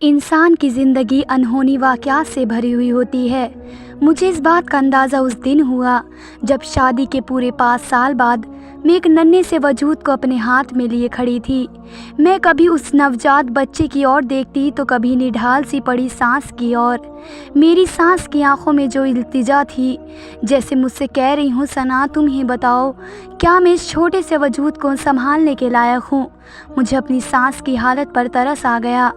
इंसान की ज़िंदगी अनहोनी वाक़यात से भरी हुई होती है। मुझे इस बात का अंदाज़ा उस दिन हुआ जब शादी के पूरे 5 साल बाद मैं एक नन्हे से वजूद को अपने हाथ में लिए खड़ी थी। मैं कभी उस नवजात बच्चे की ओर देखती तो कभी निढाल सी पड़ी सांस की ओर। मेरी सांस की आंखों में जो इल्तिजा थी, जैसे मुझसे कह रही हूँ, सना तुम ही बताओ, क्या मैं इस छोटे से वजूद को संभालने के लायक हूँ। मुझे अपनी सांस की हालत पर तरस आ गया।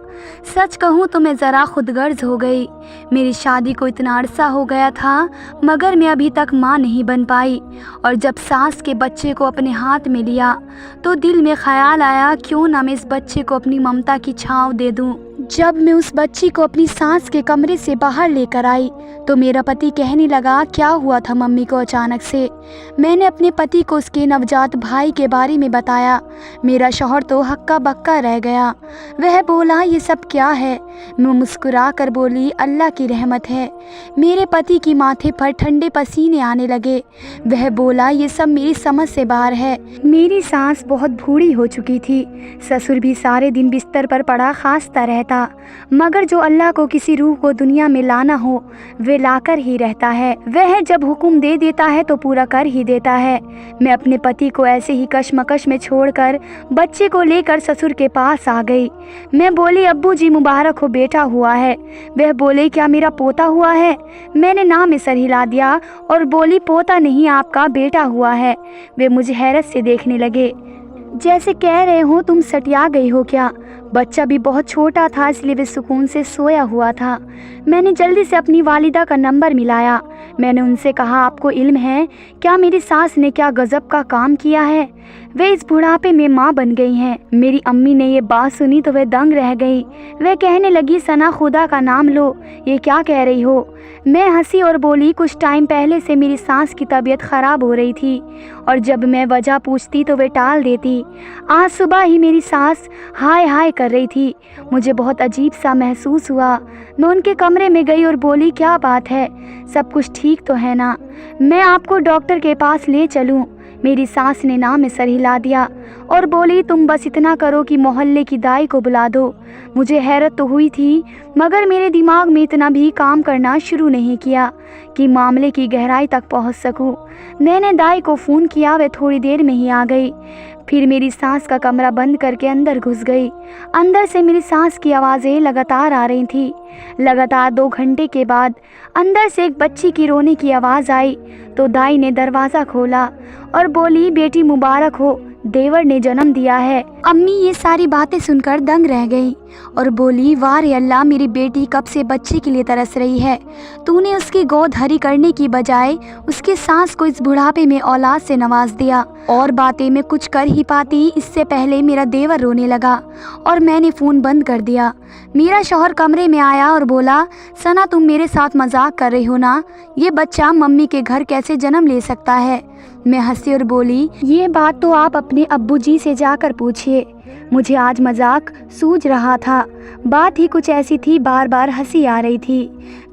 सच कहूँ तो मैं ज़रा खुदगर्ज हो गई। मेरी शादी को इतना अरसा हो गया था, मगर मैं अभी तक माँ नहीं बन पाई। और जब सांस के बच्चे को अपने हाथ में लिया तो दिल में ख्याल आया, क्यों ना मैं इस बच्चे को अपनी ममता की छाँव दे दूँ। जब मैं उस बच्ची को अपनी सांस के कमरे से बाहर लेकर आई तो मेरा पति कहने लगा, क्या हुआ था मम्मी को अचानक से। मैंने अपने पति को उसके नवजात भाई के बारे में बताया। मेरा शौहर तो हक्का बक्का रह गया। वह बोला, ये सब क्या है। मैं मुस्कुरा कर बोली, अल्लाह की रहमत है। मेरे पति की माथे पर ठंडे पसीने आने लगे। वह बोला, ये सब मेरी समझ से बाहर है। मेरी सांस बहुत बूढ़ी हो चुकी थी। ससुर भी सारे दिन बिस्तर पर पड़ा खांसता रहता, मगर जो अल्लाह को किसी रूह को दुनिया में लाना हो वे लाकर ही रहता है। वह जब हुक्म दे देता है तो पूरा कर ही देता है। मैं अपने पति को ऐसे ही कशमकश में छोड़कर बच्चे को लेकर ससुर के पास आ गई। मैं बोली, अब्बू जी मुबारक हो, बेटा हुआ है। वह बोले, क्या मेरा पोता हुआ है। मैंने नाम में सर हिला दिया और बोली, पोता नहीं, आपका बेटा हुआ है। वे मुझे हैरत से देखने लगे, जैसे कह रहे हो तुम सटिया गई हो क्या। बच्चा भी बहुत छोटा था, इसलिए वे सुकून से सोया हुआ था। मैंने जल्दी से अपनी वालिदा का नंबर मिलाया। मैंने उनसे कहा, आपको इल्म है क्या मेरी सास ने क्या गजब का काम किया है। वे इस बुढ़ापे में माँ बन गई हैं। मेरी अम्मी ने ये बात सुनी तो वह दंग रह गई। वह कहने लगी, सना खुदा का नाम लो, ये क्या कह रही हो। मैं हंसी और बोली, कुछ टाइम पहले से मेरी सास की तबीयत ख़राब हो रही थी और जब मैं वजह पूछती तो वे टाल देती। आज सुबह ही मेरी सास हाय हाय कर रही थी। मुझे बहुत अजीब सा महसूस हुआ। मैं उनके कमरे में गई और बोली, क्या बात है, सब कुछ ठीक तो है ना, मैं आपको डॉक्टर के पास ले चलूं। मेरी सास ने ना में सर हिला दिया और बोली, तुम बस इतना करो कि मोहल्ले की दाई को बुला दो। मुझे हैरत तो हुई थी, मगर मेरे दिमाग में इतना भी काम करना शुरू नहीं किया कि मामले की गहराई तक पहुंच सकूं। मैंने दाई को फ़ोन किया, वह थोड़ी देर में ही आ गई। फिर मेरी सास का कमरा बंद करके अंदर घुस गई। अंदर से मेरी सास की आवाज़ें लगातार आ रही थी। लगातार 2 घंटे के बाद अंदर से एक बच्ची की रोने की आवाज़ आई तो दाई ने दरवाज़ा खोला और बोली, बेटी मुबारक हो, देवर ने जन्म दिया है। अम्मी ये सारी बातें सुनकर दंग रह गई और बोली, वाह रे अल्लाह, मेरी बेटी कब से बच्चे के लिए तरस रही है। तूने उसकी गोद हरी करने की बजाय उसके सास को इस बुढ़ापे में औलाद से नवाज दिया। और बातें मैं कुछ कर ही पाती, इससे पहले मेरा देवर रोने लगा और मैंने फ़ोन बंद कर दिया। मेरा शौहर कमरे में आया और बोला, सना तुम मेरे साथ मजाक कर रही हो ना, ये बच्चा मम्मी के घर कैसे जन्म ले सकता है। मैं हंसी और बोली, ये बात तो आप अपने अब्बू जी से जाकर पूछिए। मुझे आज मजाक सूझ रहा था, बात ही कुछ ऐसी थी, बार बार हंसी आ रही थी।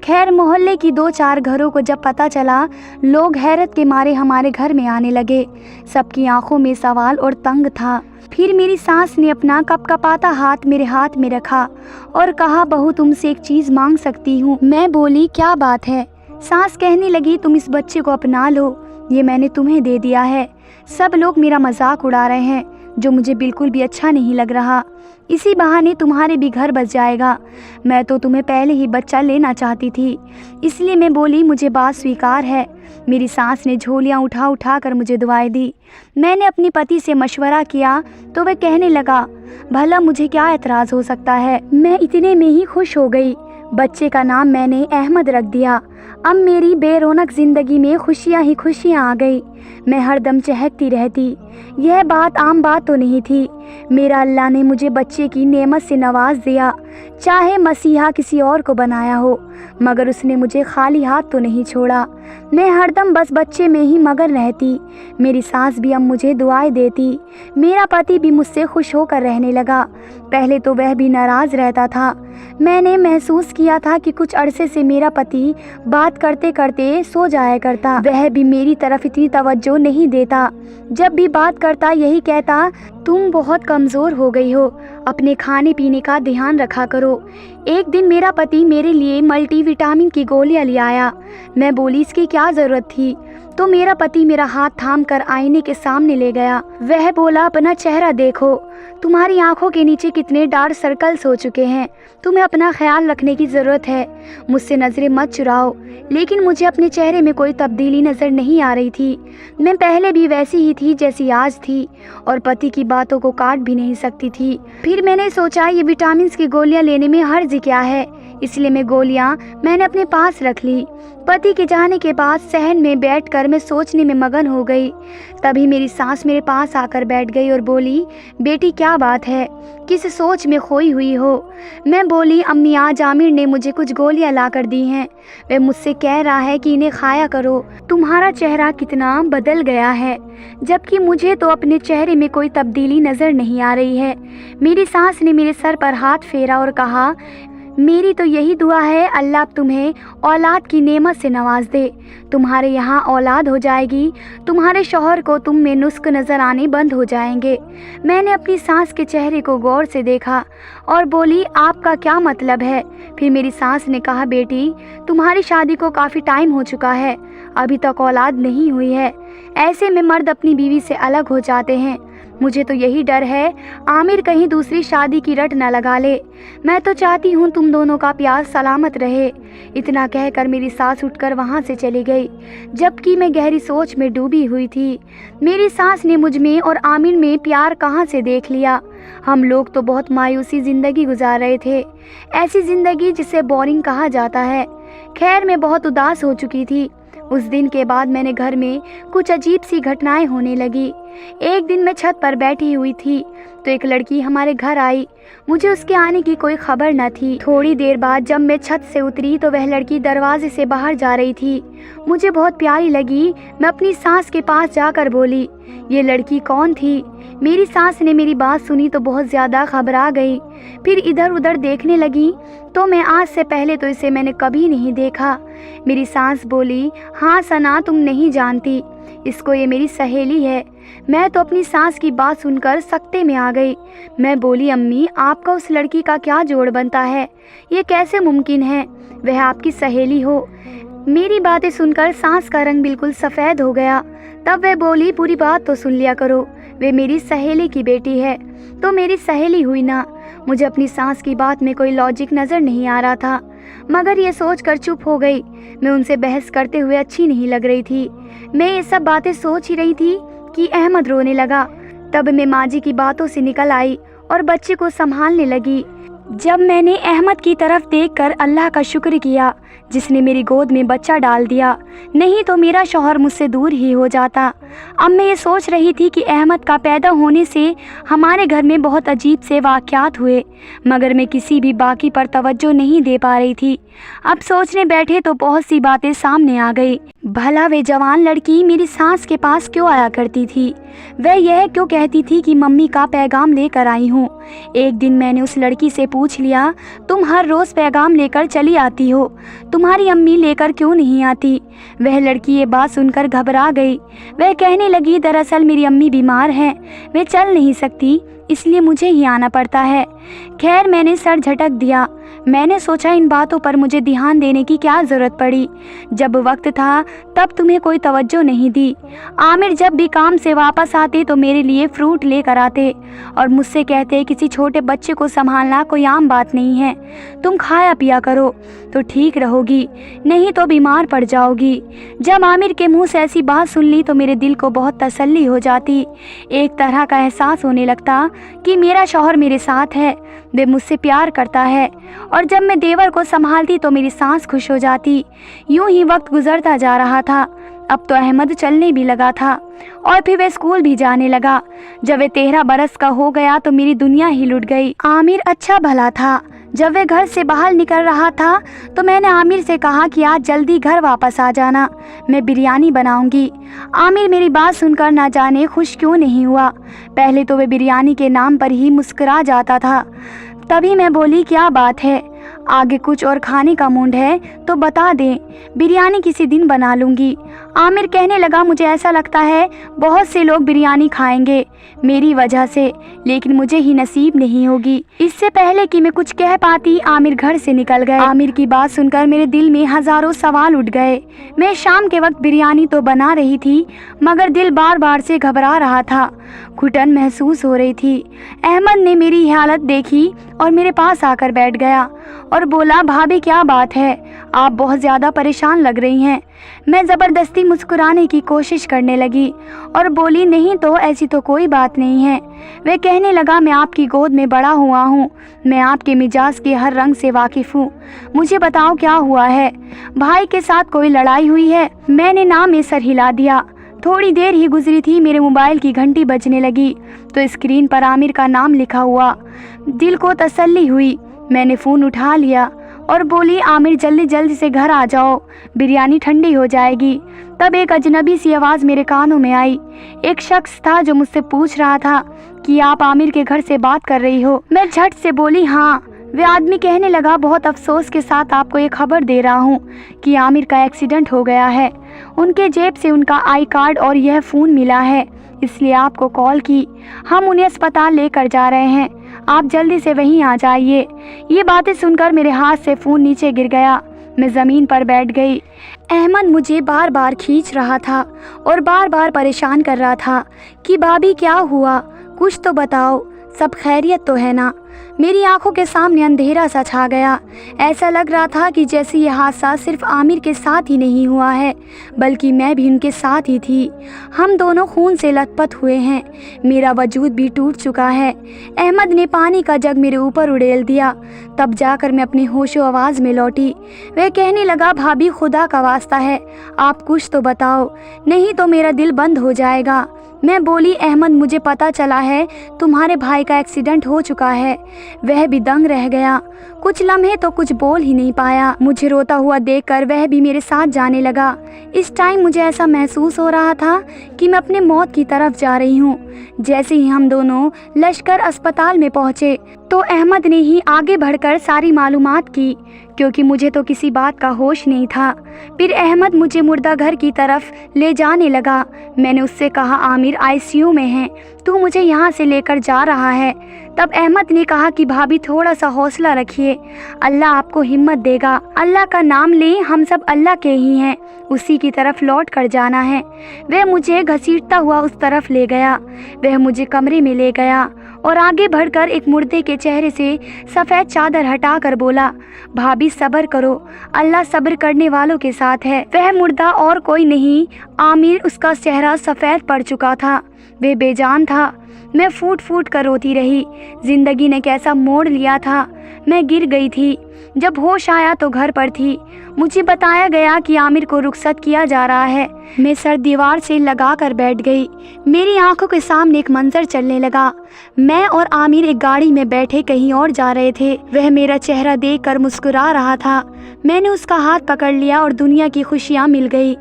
खैर मोहल्ले की 2-4 घरों को जब पता चला, लोग हैरत के मारे हमारे घर में आने लगे। सबकी आंखों में सवाल और तंग था। फिर मेरी सास ने अपना कपकपाता हाथ मेरे हाथ में रखा और कहा, बहू तुमसे एक चीज़ मांग सकती हूँ। मैं बोली, क्या बात है। सास कहने लगी, तुम इस बच्चे को अपना लो, ये मैंने तुम्हें दे दिया है। सब लोग मेरा मजाक उड़ा रहे हैं, जो मुझे बिल्कुल भी अच्छा नहीं लग रहा। इसी बहाने तुम्हारे भी घर बस जाएगा। मैं तो तुम्हें पहले ही बच्चा लेना चाहती थी, इसलिए मैं बोली, मुझे बात स्वीकार है। मेरी सास ने झोलियाँ उठा उठा कर मुझे दुआएं दी। मैंने अपने पति से मशवरा किया तो वह कहने लगा, भला मुझे क्या एतराज़ हो सकता है। मैं इतने में ही खुश हो गई। बच्चे का नाम मैंने अहमद रख दिया। अब मेरी बेरौनक ज़िंदगी में खुशियाँ ही खुशियाँ आ गई। मैं हरदम चहकती रहती। यह बात आम बात तो नहीं थी। मेरा अल्लाह ने मुझे बच्चे की नेमत से नवाज दिया। चाहे मसीहा किसी और को बनाया हो, मगर उसने मुझे खाली हाथ तो नहीं छोड़ा। मैं हरदम बस बच्चे में ही मगन रहती। मेरी सास भी अब मुझे दुआएं देती। मेरा पति भी मुझसे खुश होकर रहने लगा। पहले तो वह भी नाराज़ रहता था। मैंने महसूस किया था कि कुछ अरसे से मेरा पति बात करते करते सो जाया करता। वह भी मेरी तरफ इतनी तवज्जो नहीं देता। जब भी बात करता यही कहता, तुम बहुत कमज़ोर हो गई हो, अपने खाने पीने का ध्यान रखा करो। एक दिन मेरा पति मेरे लिए मल्टीविटामिन की गोलियां ले आया। मैं बोली इसकी क्या ज़रूरत थी, तो मेरा पति मेरा हाथ थाम कर आईने के सामने ले गया। वह बोला, अपना चेहरा देखो, तुम्हारी आंखों के नीचे कितने डार्क सर्कल्स हो चुके हैं, तुम्हें अपना ख्याल रखने की ज़रूरत है, मुझसे नज़रें मत चुराओ। लेकिन मुझे अपने चेहरे में कोई तब्दीली नज़र नहीं आ रही थी। मैं पहले भी वैसी ही थी जैसी आज थी, और पति की बातों को काट भी नहीं सकती थी। फिर मैंने सोचा ये विटामिन की गोलियां लेने में हर्ज क्या है, इसलिए मैं गोलियां मैंने अपने पास रख ली। पति के जाने के बाद सहन में बैठकर मैं सोचने में मगन हो गई। तभी मेरी सास मेरे पास आकर बैठ गई और बोली, बेटी क्या बात है, किस सोच में खोई हुई हो? मैं बोली, अम्मी आज आमिर ने मुझे कुछ गोलियां ला कर दी हैं, वह मुझसे कह रहा है कि इन्हें खाया करो, तुम्हारा चेहरा कितना बदल गया है, जबकि मुझे तो अपने चेहरे में कोई तब्दीली नज़र नहीं आ रही है। मेरी सास ने मेरे सर पर हाथ फेरा और कहा, मेरी तो यही दुआ है अल्लाह तुम्हें औलाद की नेमत से नवाज दे। तुम्हारे यहाँ औलाद हो जाएगी, तुम्हारे शौहर को तुम में नुस्ख नज़र आने बंद हो जाएंगे। मैंने अपनी सास के चेहरे को गौर से देखा और बोली, आपका क्या मतलब है? फिर मेरी सास ने कहा, बेटी तुम्हारी शादी को काफ़ी टाइम हो चुका है, अभी तक औलाद नहीं हुई है। ऐसे में मर्द अपनी बीवी से अलग हो जाते हैं। मुझे तो यही डर है आमिर कहीं दूसरी शादी की रट न लगा ले। मैं तो चाहती हूँ तुम दोनों का प्यार सलामत रहे। इतना कहकर मेरी सास उठकर वहाँ से चली गई, जबकि मैं गहरी सोच में डूबी हुई थी। मेरी सास ने मुझ में और आमिर में प्यार कहाँ से देख लिया। हम लोग तो बहुत मायूसी ज़िंदगी गुजार रहे थे, ऐसी ज़िंदगी जिसे बोरिंग कहा जाता है। खैर मैं बहुत उदास हो चुकी थी। उस दिन के बाद मैंने घर में कुछ अजीब सी घटनाएं होने लगी। एक दिन मैं छत पर बैठी हुई थी तो एक लड़की हमारे घर आई। मुझे उसके आने की कोई खबर न थी। थोड़ी देर बाद जब मैं छत से उतरी तो वह लड़की दरवाजे से बाहर जा रही थी। मुझे बहुत प्यारी लगी। मैं अपनी सास के पास जाकर बोली, ये लड़की कौन थी? मेरी सास ने मेरी बात सुनी तो बहुत ज़्यादा घबरा गई। फिर इधर उधर देखने लगी तो मैं आज से पहले तो इसे मैंने कभी नहीं देखा। मेरी सास बोली, हाँ सना तुम नहीं जानती इसको, ये मेरी सहेली है। मैं तो अपनी सास की बात सुनकर सकते में आ गई। मैं बोली, अम्मी आपका उस लड़की का क्या जोड़ बनता है? ये कैसे मुमकिन है वह आपकी सहेली हो? मेरी बातें सुनकर सास का रंग बिल्कुल सफ़ेद हो गया। तब वह बोली, पूरी बात तो सुन लिया करो, वे मेरी सहेली की बेटी है तो मेरी सहेली हुई ना। मुझे अपनी सास की बात में कोई लॉजिक नज़र नहीं आ रहा था, मगर ये सोच कर चुप हो गई। मैं उनसे बहस करते हुए अच्छी नहीं लग रही थी। मैं ये सब बातें सोच ही रही थी कि अहमद रोने लगा। तब मैं माँ जी की बातों से निकल आई और बच्चे को संभालने लगी। जब मैंने अहमद की तरफ देखकर अल्लाह का शुक्र किया जिसने मेरी गोद में बच्चा डाल दिया, नहीं तो मेरा शौहर मुझसे दूर ही हो जाता। अब मैं ये सोच रही थी कि अहमद का पैदा होने से हमारे घर में बहुत अजीब से वाक़यात हुए, मगर मैं किसी भी बाकी पर तवज्जो नहीं दे पा रही थी। अब सोचने बैठे तो बहुत सी बातें सामने आ गई। भला वे जवान लड़की मेरी सास के पास क्यों आया करती थी? वह यह क्यों कहती थी कि मम्मी का पैगाम लेकर आई हूँ? एक दिन मैंने उस लड़की से पूछ लिया, तुम हर रोज़ पैगाम लेकर चली आती हो, तुम्हारी अम्मी लेकर क्यों नहीं आती? वह लड़की ये बात सुनकर घबरा गई। वह कहने लगी, दरअसल मेरी अम्मी बीमार हैं, वे चल नहीं सकती, इसलिए मुझे ही आना पड़ता है। खैर मैंने सर झटक दिया। मैंने सोचा इन बातों पर मुझे ध्यान देने की क्या ज़रूरत पड़ी, जब वक्त था तब तुम्हें कोई तवज्जो नहीं दी। आमिर जब भी काम से वापस आते तो मेरे लिए फ्रूट लेकर आते और मुझसे कहते, किसी छोटे बच्चे को संभालना कोई आम बात नहीं है, तुम खाया पिया करो तो ठीक रहोगी, नहीं तो बीमार पड़ जाओगी। जब आमिर के मुँह से ऐसी बात सुन ली तो मेरे दिल को बहुत तसल्ली हो जाती। एक तरह का एहसास होने लगता कि मेरा शौहर मेरे साथ है, वे मुझसे प्यार करता है, और जब मैं देवर को संभालती तो मेरी सांस खुश हो जाती। यूं ही वक्त गुजरता जा रहा था। अब तो अहमद चलने भी लगा था और फिर वह स्कूल भी जाने लगा। जब वह 13 बरस का हो गया तो मेरी दुनिया ही लुट गई। आमिर अच्छा भला था। जब वह घर से बाहर निकल रहा था तो मैंने आमिर से कहा कि आज जल्दी घर वापस आ जाना, मैं बिरयानी बनाऊंगी। आमिर मेरी बात सुनकर ना जाने खुश क्यों नहीं हुआ। पहले तो वह बिरयानी के नाम पर ही मुस्कुरा जाता था। तभी मैं बोली, क्या बात है, आगे कुछ और खाने का मूड है तो बता दें, बिरयानी किसी दिन बना लूँगी। आमिर कहने लगा, मुझे ऐसा लगता है बहुत से लोग बिरयानी खाएंगे मेरी वजह से, लेकिन मुझे ही नसीब नहीं होगी। इससे पहले कि मैं कुछ कह पाती आमिर घर से निकल गए। आमिर की बात सुनकर मेरे दिल में हजारों सवाल उठ गए। मैं शाम के वक्त बिरयानी तो बना रही थी, मगर दिल बार बार से घबरा रहा था, घुटन महसूस हो रही थी। अहमद ने मेरी हालत देखी और मेरे पास आकर बैठ गया और बोला, भाभी क्या बात है, आप बहुत ज़्यादा परेशान लग रही हैं। मैं ज़बरदस्ती मुस्कुराने की कोशिश करने लगी और बोली, नहीं तो ऐसी तो कोई बात नहीं है। वह कहने लगा, मैं आपकी गोद में बड़ा हुआ हूँ, मैं आपके मिजाज के हर रंग से वाकिफ़ हूँ। मुझे बताओ क्या हुआ है, भाई के साथ कोई लड़ाई हुई है? मैंने ना में सर हिला दिया। थोड़ी देर ही गुजरी थी, मेरे मोबाइल की घंटी बजने लगी तो स्क्रीन पर आमिर का नाम लिखा हुआ। दिल को तसल्ली हुई। मैंने फ़ोन उठा लिया और बोली, आमिर जल्दी जल्दी से घर आ जाओ, बिरयानी ठंडी हो जाएगी। तब एक अजनबी सी आवाज़ मेरे कानों में आई। एक शख्स था जो मुझसे पूछ रहा था कि आप आमिर के घर से बात कर रही हो? मैं झट से बोली, हाँ। वह आदमी कहने लगा, बहुत अफसोस के साथ आपको ये खबर दे रहा हूँ कि आमिर का एक्सीडेंट हो गया है। उनके जेब से उनका आई कार्ड और यह फ़ोन मिला है, इसलिए आपको कॉल की। हम उन्हें अस्पताल लेकर जा रहे हैं, आप जल्दी से वहीं आ जाइए। ये बातें सुनकर मेरे हाथ से फ़ोन नीचे गिर गया। मैं ज़मीन पर बैठ गई। अहमद मुझे बार बार खींच रहा था और बार बार परेशान कर रहा था कि भाभी क्या हुआ, कुछ तो बताओ, सब खैरियत तो है ना? मेरी आंखों के सामने अंधेरा सा छा गया। ऐसा लग रहा था कि जैसे ये हादसा सिर्फ आमिर के साथ ही नहीं हुआ है, बल्कि मैं भी उनके साथ ही थी। हम दोनों खून से लथपथ हुए हैं, मेरा वजूद भी टूट चुका है। अहमद ने पानी का जग मेरे ऊपर उड़ेल दिया, तब जाकर मैं अपनी होशो आवाज़ में लौटी। वह कहने लगा, भाभी खुदा का वास्ता है, आप कुछ तो बताओ, नहीं तो मेरा दिल बंद हो जाएगा। मैं बोली, अहमद मुझे पता चला है तुम्हारे भाई का एक्सीडेंट हो चुका है। वह भी दंग रह गया, कुछ लम्हे तो कुछ बोल ही नहीं पाया। मुझे रोता हुआ देखकर वह भी मेरे साथ जाने लगा। इस टाइम मुझे ऐसा महसूस हो रहा था कि मैं अपने मौत की तरफ जा रही हूँ। जैसे ही हम दोनों लश्कर अस्पताल में पहुँचे तो अहमद ने ही आगे बढ़कर सारी मालूमात की, क्योंकि मुझे तो किसी बात का होश नहीं था। फिर अहमद मुझे मुर्दा घर की तरफ ले जाने लगा। मैंने उससे कहा, आमिर आईसीयू में है, तू मुझे यहाँ से लेकर जा रहा है। तब अहमद ने कहा कि भाभी थोड़ा सा हौसला रखिए, अल्लाह आपको हिम्मत देगा। अल्लाह का नाम लें, हम सब अल्लाह के ही हैं, उसी की तरफ लौट कर जाना है। वह मुझे घसीटता हुआ उस तरफ ले गया। वह मुझे कमरे में ले गया और आगे बढ़कर एक मुर्दे के चेहरे से सफ़ेद चादर हटाकर बोला, भाभी सब्र करो, अल्लाह सब्र करने वालों के साथ है। वह मुर्दा और कोई नहीं, आमिर। उसका चेहरा सफ़ेद पड़ चुका था, वह बेजान था। मैं फूट फूट कर रोती रही। जिंदगी ने कैसा मोड़ लिया था। मैं गिर गई थी। जब होश आया तो घर पर थी। मुझे बताया गया कि आमिर को रुखसत किया जा रहा है। मैं सर दीवार से लगा कर बैठ गई। मेरी आंखों के सामने एक मंजर चलने लगा। मैं और आमिर एक गाड़ी में बैठे कहीं और जा रहे थे। वह मेरा चेहरा देखकर मुस्कुरा रहा था। मैंने उसका हाथ पकड़ लिया और दुनिया की खुशियाँ मिल गई।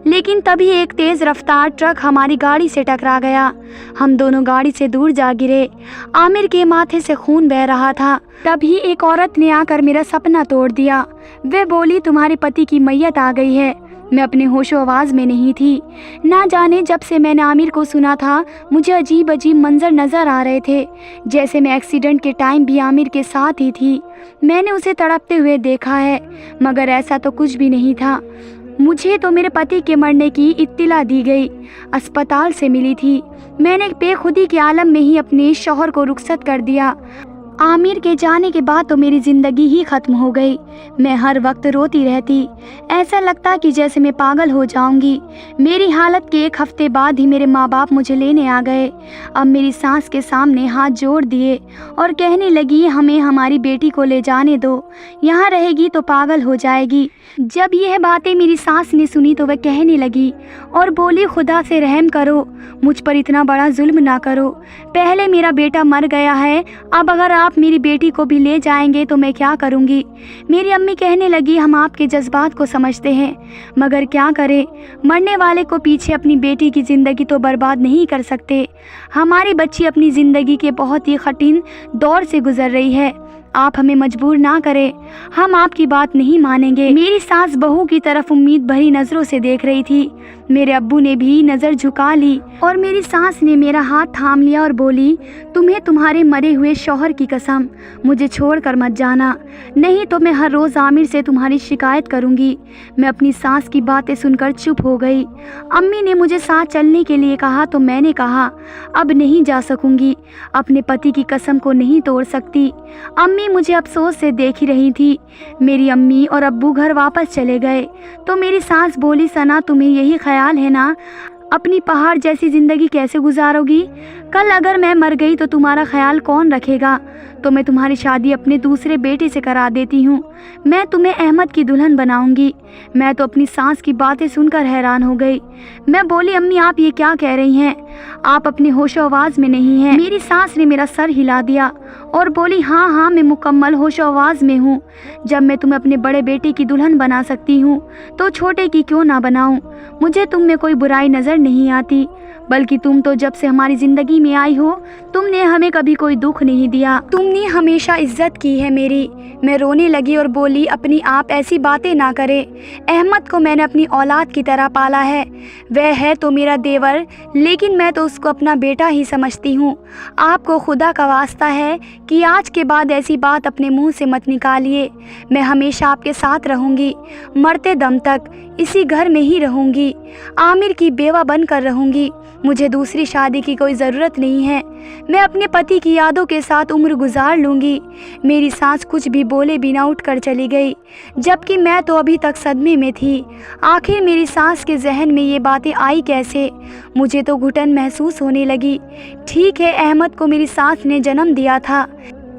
लेकिन तभी एक तेज़ रफ्तार ट्रक हमारी गाड़ी से टकरा गया। हम दोनों गाड़ी से दूर जा गिरे। आमिर के माथे से खून बह रहा था। तभी एक औरत ने आकर मेरा सपना तोड़ दिया। वह बोली, तुम्हारे पति की मैयत आ गई है। मैं अपने होशो आवाज़ में नहीं थी। ना जाने जब से मैंने आमिर को सुना था, मुझे अजीब अजीब मंजर नज़र आ रहे थे, जैसे मैं एक्सीडेंट के टाइम भी आमिर के साथ ही थी। मैंने उसे तड़पते हुए देखा है, मगर ऐसा तो कुछ भी नहीं था। मुझे तो मेरे पति के मरने की इत्तिला दी गई, अस्पताल से मिली थी। मैंने बेखुदी के आलम में ही अपने शौहर को रुखसत कर दिया। आमिर के जाने के बाद तो मेरी ज़िंदगी ही ख़त्म हो गई। मैं हर वक्त रोती रहती, ऐसा लगता कि जैसे मैं पागल हो जाऊंगी। मेरी हालत के एक हफ्ते बाद ही मेरे माँ बाप मुझे लेने आ गए। अब मेरी सास के सामने हाथ जोड़ दिए और कहने लगी, हमें हमारी बेटी को ले जाने दो, यहाँ रहेगी तो पागल हो जाएगी। जब यह बातें मेरी सास ने सुनी तो वह कहने लगी और बोली, खुदा से रहम करो, मुझ पर इतना बड़ा जुल्म ना करो। पहले मेरा बेटा मर गया है, अब अगर आप मेरी बेटी को भी ले जाएंगे तो मैं क्या करूँगी। मेरी अम्मी कहने लगी, हम आपके जज्बात को समझते हैं, मगर क्या करें, मरने वाले को पीछे अपनी बेटी की ज़िंदगी तो बर्बाद नहीं कर सकते। हमारी बच्ची अपनी ज़िंदगी के बहुत ही कठिन दौर से गुजर रही है। आप हमें मजबूर ना करें, हम आपकी बात नहीं मानेंगे। मेरी सास बहू की तरफ उम्मीद भरी नज़रों से देख रही थी। मेरे अब्बू ने भी नज़र झुका ली और मेरी सास ने मेरा हाथ थाम लिया और बोली, तुम्हें तुम्हारे मरे हुए शौहर की कसम, मुझे छोड़कर मत जाना, नहीं तो मैं हर रोज़ आमिर से तुम्हारी शिकायत करूँगी। मैं अपनी सास की बातें सुनकर चुप हो गई। अम्मी ने मुझे साथ चलने के लिए कहा तो मैंने कहा, अब नहीं जा सकूँगी, अपने पति की कसम को नहीं तोड़ सकती। अम्मी मुझे अफसोस से देख ही रही थी। मेरी अम्मी और अब्बू घर वापस चले गए तो मेरी सास बोली, सना तुम्हें यही ख्याल है ना, अपनी पहाड़ जैसी ज़िंदगी कैसे गुजारोगी? कल अगर मैं मर गई तो तुम्हारा ख्याल कौन रखेगा? तो मैं तुम्हारी शादी अपने दूसरे बेटे से करा देती हूँ, मैं तुम्हें अहमद की दुल्हन बनाऊंगी। मैं तो अपनी सास की बातें सुनकर हैरान हो गई। मैं बोली, अम्मी आप ये क्या कह रही हैं? आप अपने होशो आवाज़ में नहीं हैं। मेरी सास ने मेरा सर हिला दिया और बोली, हाँ हाँ मैं मुकम्मल होशो आवाज़ में हूँ। जब मैं तुम्हें अपने बड़े बेटे की दुल्हन बना सकती हूँ तो छोटे की क्यों ना बनाऊँ? मुझे तुम में कोई बुराई नज़र नहीं आती, बल्कि तुम तो जब से हमारी ज़िंदगी में आई हो तुमने हमें कभी कोई दुख नहीं दिया, तुमने हमेशा इज्जत की है मेरी। मैं रोने लगी और बोली, अपनी आप ऐसी बातें ना करें, अहमद को मैंने अपनी औलाद की तरह पाला है। वह है तो मेरा देवर, लेकिन मैं तो उसको अपना बेटा ही समझती हूँ। आपको खुदा का वास्ता है कि आज के बाद ऐसी बात अपने मुंह से मत निकालिए। मैं हमेशा आपके साथ रहूँगी, मरते दम तक इसी घर में ही रहूँगी, आमिर की बेवा बनकर रहूँगी। मुझे दूसरी शादी की कोई ज़रूरत नहीं है। मैं अपने पति की यादों के साथ उम्र गुजार लूँगी। मेरी सास कुछ भी बोले बिना उठकर चली गई, जबकि मैं तो अभी तक सदमे में थी। आखिर मेरी सास के जहन में ये बातें आई कैसे? मुझे तो घुटन महसूस होने लगी। ठीक है, अहमद को मेरी सास ने जन्म दिया था,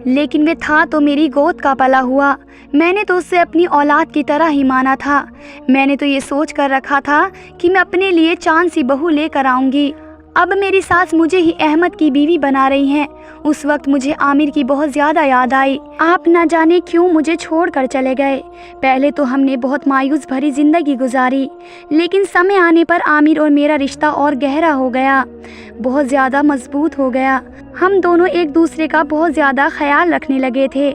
लेकिन वे था तो मेरी गोद का पला हुआ। मैंने तो उसे अपनी औलाद की तरह ही माना था। मैंने तो ये सोच कर रखा था कि मैं अपने लिए चांद सी बहू लेकर आऊँगी। अब मेरी सास मुझे ही अहमद की बीवी बना रही हैं। उस वक्त मुझे आमिर की बहुत ज़्यादा याद आई। आप ना जाने क्यों मुझे छोड़कर चले गए। पहले तो हमने बहुत मायूस भरी ज़िंदगी गुजारी, लेकिन समय आने पर आमिर और मेरा रिश्ता और गहरा हो गया, बहुत ज़्यादा मजबूत हो गया। हम दोनों एक दूसरे का बहुत ज़्यादा ख्याल रखने लगे थे।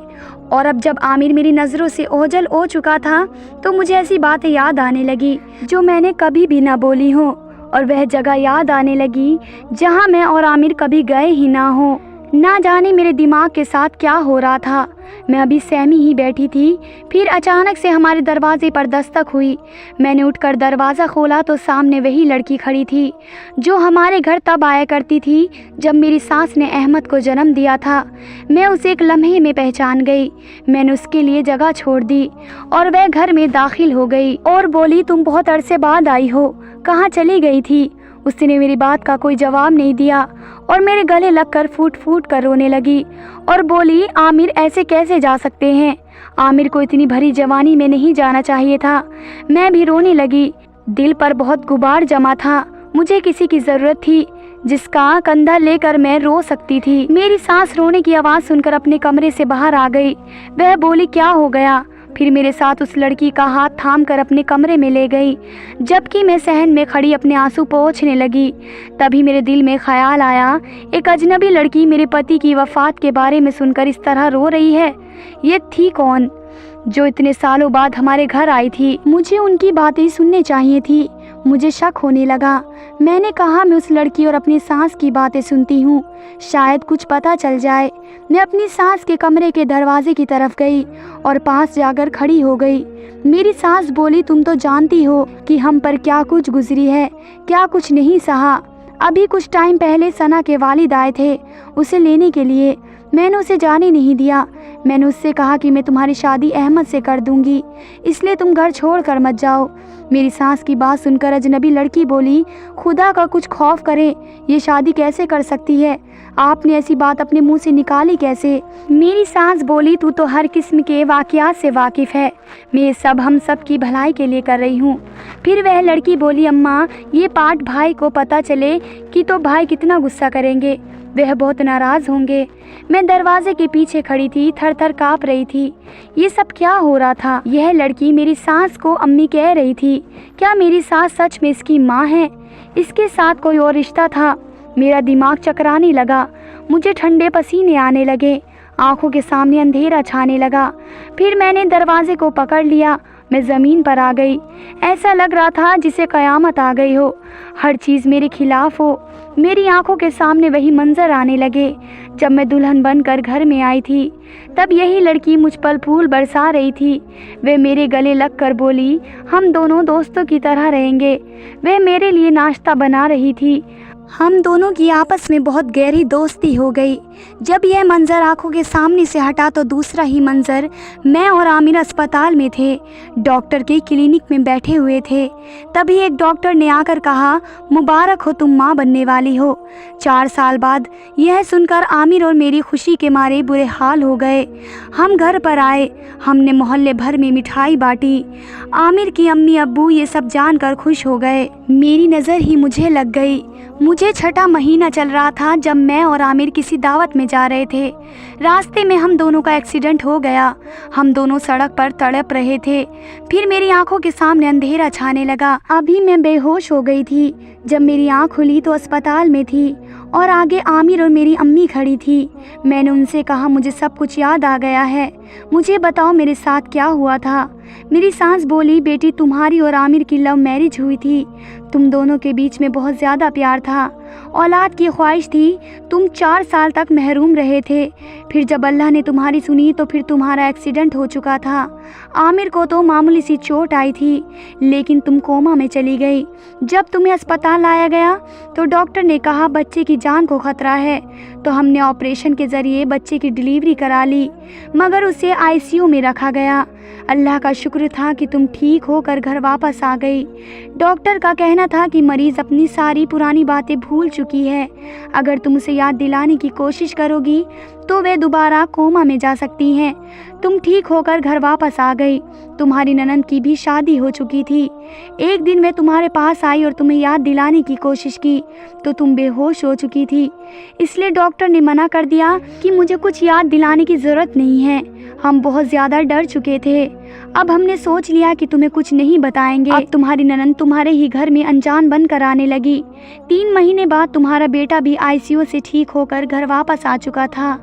और अब जब आमिर मेरी नज़रों से ओझल हो चुका था तो मुझे ऐसी बातें याद आने लगी जो मैंने कभी भी ना बोली हो, और वह जगह याद आने लगी जहां मैं और आमिर कभी गए ही ना हो। ना जाने मेरे दिमाग के साथ क्या हो रहा था। मैं अभी सहमी ही बैठी थी, फिर अचानक से हमारे दरवाजे पर दस्तक हुई। मैंने उठकर दरवाज़ा खोला तो सामने वही लड़की खड़ी थी जो हमारे घर तब आया करती थी जब मेरी सास ने अहमद को जन्म दिया था। मैं उसे एक लम्हे में पहचान गई। मैंने उसके लिए जगह छोड़ दी और वह घर में दाखिल हो गई और बोली, तुम बहुत अरसे बाद आई हो, कहाँ चली गई थी? उसने मेरी बात का कोई जवाब नहीं दिया और मेरे गले लगकर फूट फूट कर रोने लगी और बोली, आमिर ऐसे कैसे जा सकते हैं? आमिर को इतनी भरी जवानी में नहीं जाना चाहिए था। मैं भी रोने लगी। दिल पर बहुत गुबार जमा था। मुझे किसी की ज़रूरत थी जिसका कंधा लेकर मैं रो सकती थी। मेरी सास रोने की आवाज़ सुनकर अपने कमरे से बाहर आ गई। वह बोली, क्या हो गया? फिर मेरे साथ उस लड़की का हाथ थाम कर अपने कमरे में ले गई, जबकि मैं सहन में खड़ी अपने आंसू पोंछने लगी। तभी मेरे दिल में ख्याल आया, एक अजनबी लड़की मेरे पति की वफ़ात के बारे में सुनकर इस तरह रो रही है। ये थी कौन जो इतने सालों बाद हमारे घर आई थी? मुझे उनकी बातें सुननी चाहिए थी। मुझे शक होने लगा। मैंने कहा, मैं उस लड़की और अपनी सास की बातें सुनती हूँ, शायद कुछ पता चल जाए। मैं अपनी सास के कमरे के दरवाजे की तरफ गई और पास जाकर खड़ी हो गई। मेरी सास बोली, तुम तो जानती हो कि हम पर क्या कुछ गुजरी है, क्या कुछ नहीं सहा। अभी कुछ टाइम पहले सना के वालिद आए थे उसे लेने के लिए। मैंने उसे जाने नहीं दिया। मैंने उससे कहा कि मैं तुम्हारी शादी अहमद से कर दूंगी, इसलिए तुम घर छोड़ कर मत जाओ। मेरी सास की बात सुनकर अजनबी लड़की बोली, खुदा का कुछ खौफ करे, ये शादी कैसे कर सकती है? आपने ऐसी बात अपने मुंह से निकाली कैसे? मेरी सास बोली, तू तो हर किस्म के वाक़यात से वाकिफ़ है, मैं सब हम सब की भलाई के लिए कर रही हूँ। फिर वह लड़की बोली, अम्मा ये पाठ भाई को पता चले कि तो भाई कितना गुस्सा करेंगे, वह बहुत नाराज़ होंगे। मैं दरवाजे के पीछे खड़ी थी, थर थर काँप रही थी। ये सब क्या हो रहा था? यह लड़की मेरी सास को अम्मी कह रही थी। क्या मेरी सास सच में इसकी माँ है? इसके साथ कोई और रिश्ता था? मेरा दिमाग चकराने लगा, मुझे ठंडे पसीने आने लगे। आंखों के सामने अंधेरा छाने लगा। फिर मैंने दरवाजे को पकड़ लिया। मैं ज़मीन पर आ गई। ऐसा लग रहा था जिसे क़यामत आ गई हो, हर चीज़ मेरे खिलाफ हो। मेरी आंखों के सामने वही मंज़र आने लगे जब मैं दुल्हन बनकर घर में आई थी। तब यही लड़की मुझ पर फूल बरसा रही थी। वे मेरे गले लग कर बोली, हम दोनों दोस्तों की तरह रहेंगे। वह मेरे लिए नाश्ता बना रही थी। हम दोनों की आपस में बहुत गहरी दोस्ती हो गई। जब यह मंज़र आंखों के सामने से हटा तो दूसरा ही मंज़र, मैं और आमिर अस्पताल में थे, डॉक्टर के क्लिनिक में बैठे हुए थे। तभी एक डॉक्टर ने आकर कहा, मुबारक हो, तुम माँ बनने वाली हो। 4 साल बाद यह सुनकर आमिर और मेरी खुशी के मारे बुरे हाल हो गए। हम घर पर आए। हमने मोहल्ले भर में मिठाई बांटी। आमिर की अम्मी अब्बू ये सब जानकर खुश हो गए। मेरी नज़र ही मुझे लग गई। मुझे 6ठा महीना चल रहा था जब मैं और आमिर किसी दावत में जा रहे थे। रास्ते में हम दोनों का एक्सीडेंट हो गया। हम दोनों सड़क पर तड़प रहे थे। फिर मेरी आंखों के सामने अंधेरा छाने लगा। अभी मैं बेहोश हो गई थी। जब मेरी आंख खुली तो अस्पताल में थी और आगे आमिर और मेरी अम्मी खड़ी थी। मैंने उनसे कहा, मुझे सब कुछ याद आ गया है, मुझे बताओ मेरे साथ क्या हुआ था। मेरी सास बोली, बेटी तुम्हारी और आमिर की लव मैरिज हुई थी। तुम दोनों के बीच में बहुत ज़्यादा प्यार था, औलाद की ख्वाहिश थी। तुम 4 साल तक महरूम रहे थे। फिर जब अल्लाह ने तुम्हारी सुनी तो फिर तुम्हारा एक्सीडेंट हो चुका था। आमिर को तो मामूली सी चोट आई थी, लेकिन तुम कोमा में चली गई। जब तुम्हें अस्पताल लाया गया तो डॉक्टर ने कहा बच्चे की जान को खतरा है, तो हमने ऑपरेशन के ज़रिए बच्चे की डिलीवरी करा ली, मगर उसे आईसीयू में रखा गया। अल्लाह का शुक्र था कि तुम ठीक होकर घर वापस आ गई। डॉक्टर का कहना था कि मरीज़ अपनी सारी पुरानी बातें भूल चुकी है। अगर तुम उसे याद दिलाने की कोशिश करोगी तो वे दोबारा कोमा में जा सकती हैं। तुम ठीक होकर घर वापस आ गई। तुम्हारी ननद की भी शादी हो चुकी थी। एक दिन मैं तुम्हारे पास आई और तुम्हें याद दिलाने की कोशिश की तो तुम बेहोश हो चुकी थी। इसलिए डॉक्टर ने मना कर दिया कि मुझे कुछ याद दिलाने की ज़रूरत नहीं है। हम बहुत ज़्यादा डर चुके थे। अब हमने सोच लिया कि तुम्हें कुछ नहीं बताएंगे। अब तुम्हारी ननद तुम्हारे ही घर में अनजान बनकर आने लगी। 3 महीने बाद तुम्हारा बेटा भी आईसीयू से ठीक होकर घर वापस आ चुका था।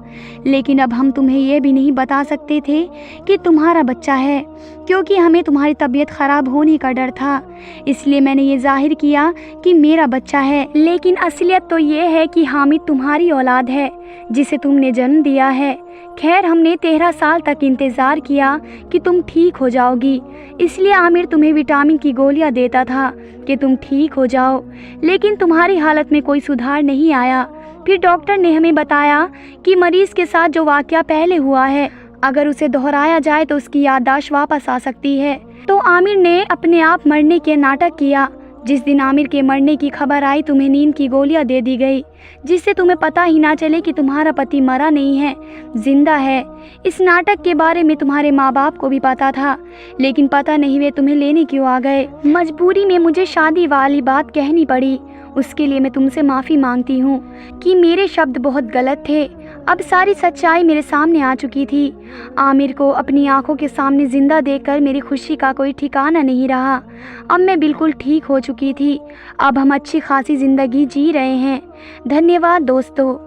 लेकिन अब हम तुम्हें यह भी नहीं बता सकते थे कि तुम्हारा बच्चा है, क्योंकि हमें तुम्हारी तबीयत ख़राब होने का डर था। इसलिए मैंने ये जाहिर किया कि मेरा बच्चा है, लेकिन असलियत तो ये है कि हामिद तुम्हारी औलाद है जिसे तुमने जन्म दिया है। खैर, हमने 13 साल तक इंतज़ार किया कि तुम ठीक हो जाओगी, इसलिए आमिर तुम्हें विटामिन की गोलियां देता था कि तुम ठीक हो जाओ, लेकिन तुम्हारी हालत में कोई सुधार नहीं आया। फिर डॉक्टर ने हमें बताया कि मरीज़ के साथ जो वाक़या पहले हुआ है, अगर उसे दोहराया जाए तो उसकी याददाश्त वापस आ सकती है। तो आमिर ने अपने आप मरने के नाटक किया। जिस दिन आमिर के मरने की खबर आई, तुम्हें नींद की गोलियां दे दी गई, जिससे तुम्हें पता ही ना चले कि तुम्हारा पति मरा नहीं है, जिंदा है। इस नाटक के बारे में तुम्हारे माँ बाप को भी पता था, लेकिन पता नहीं वे तुम्हें लेने क्यों आ गए। मजबूरी में मुझे शादी वाली बात कहनी पड़ी। उसके लिए मैं तुमसे माफ़ी मांगती हूँ कि मेरे शब्द बहुत गलत थे। अब सारी सच्चाई मेरे सामने आ चुकी थी। आमिर को अपनी आंखों के सामने ज़िंदा देखकर मेरी खुशी का कोई ठिकाना नहीं रहा। अब मैं बिल्कुल ठीक हो चुकी थी। अब हम अच्छी खासी ज़िंदगी जी रहे हैं। धन्यवाद दोस्तों।